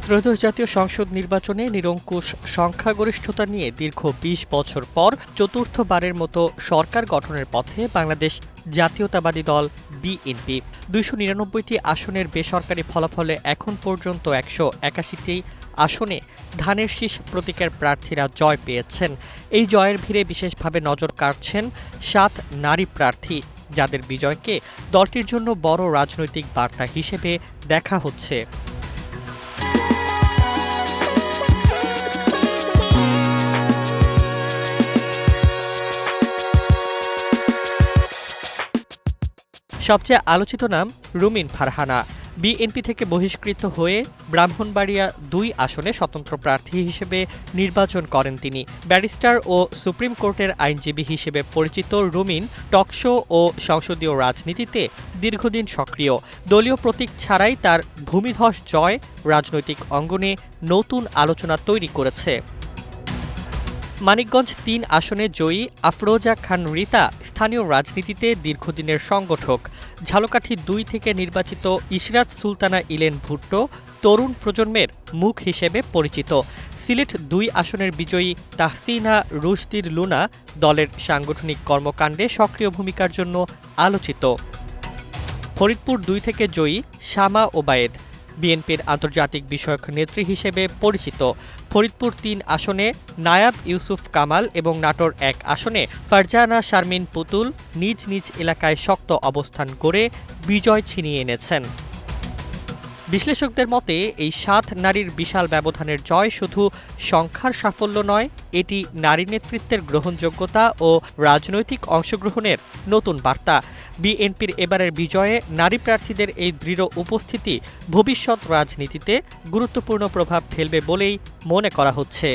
ত্রয়োদশ জাতীয় সংসদ নির্বাচনে নিরঙ্কুশ সংখ্যাগরিষ্ঠতা নিয়ে দীর্ঘ ২০ বছর পর চতুর্থবারের মতো সরকার গঠনের পথে বাংলাদেশ জাতীয়তাবাদী দল বিএনপি। ২৯৯টি আসনের বেসরকারি ফলাফলে এখন পর্যন্ত ১৮১টি আসনে ধানের শীষ প্রতীকের প্রার্থীরা জয় পেয়েছেন। এই জয়ের ভিড়ে বিশেষভাবে নজর কাড়ছেন ৭ নারী প্রার্থী, যাদের বিজয়কে দলটির জন্য বড় রাজনৈতিক বার্তা হিসেবে দেখা হচ্ছে। সবচেয়ে আলোচিত নাম রুমিন ফারহানা। বিএনপি থেকে বহিষ্কৃত হয়ে ব্রাহ্মণবাড়িয়া ২ আসনে স্বতন্ত্র প্রার্থী হিসেবে নির্বাচন করেন তিনি। ব্যারিস্টার ও সুপ্রিম কোর্টের আইনজীবী হিসেবে পরিচিত রুমিন টকশো ও সংসদীয় রাজনীতিতে দীর্ঘদিন সক্রিয়। দলীয় প্রতীক ছাড়াই তার ভূমিধস জয় রাজনৈতিক অঙ্গনে নতুন আলোচনা তৈরি করেছে। মানিকগঞ্জ ৩ আসনে জয়ী আফরোজা খান রিতা স্থানীয় রাজনীতিতে দীর্ঘদিনের সংগঠক। ঝালকাঠি ২ থেকে নির্বাচিত ইশরাত সুলতানা ইলেন ভুট্টো তরুণ প্রজন্মের মুখ হিসেবে পরিচিত। সিলেট ২ আসনের বিজয়ী তাহসিনা রুশদির লুনা দলের সাংগঠনিক কর্মকাণ্ডে সক্রিয় ভূমিকার জন্য আলোচিত। ফরিদপুর ২ থেকে জয়ী শামা ওবায়েদ বিএনপির আন্তর্জাতিক বিষয়ক নেত্রী হিসেবে পরিচিত। ফরিদপুর ৩ আসনে নায়াব ইউসুফ কামাল এবং নাটোর ১ আসনে ফারজানা শারমিন পুতুল নিজ নিজ এলাকায় শক্ত অবস্থান গড়ে বিজয় ছিনিয়ে এনেছেন। বিশ্লেষকদের মতে এই ৭ নারীর বিশাল ব্যবধানের জয় শুধু সংখ্যার সাফল্য নয়, এটি নারী নেতৃত্বের গ্রহণযোগ্যতা ও রাজনৈতিক অংশগ্রহণের নতুন বার্তা। বিএনপির এবারের বিজয়ে নারী প্রার্থীদের এই দৃঢ় উপস্থিতি ভবিষ্যৎ রাজনীতিতে গুরুত্বপূর্ণ প্রভাব ফেলবে বলেই মনে করা হচ্ছে।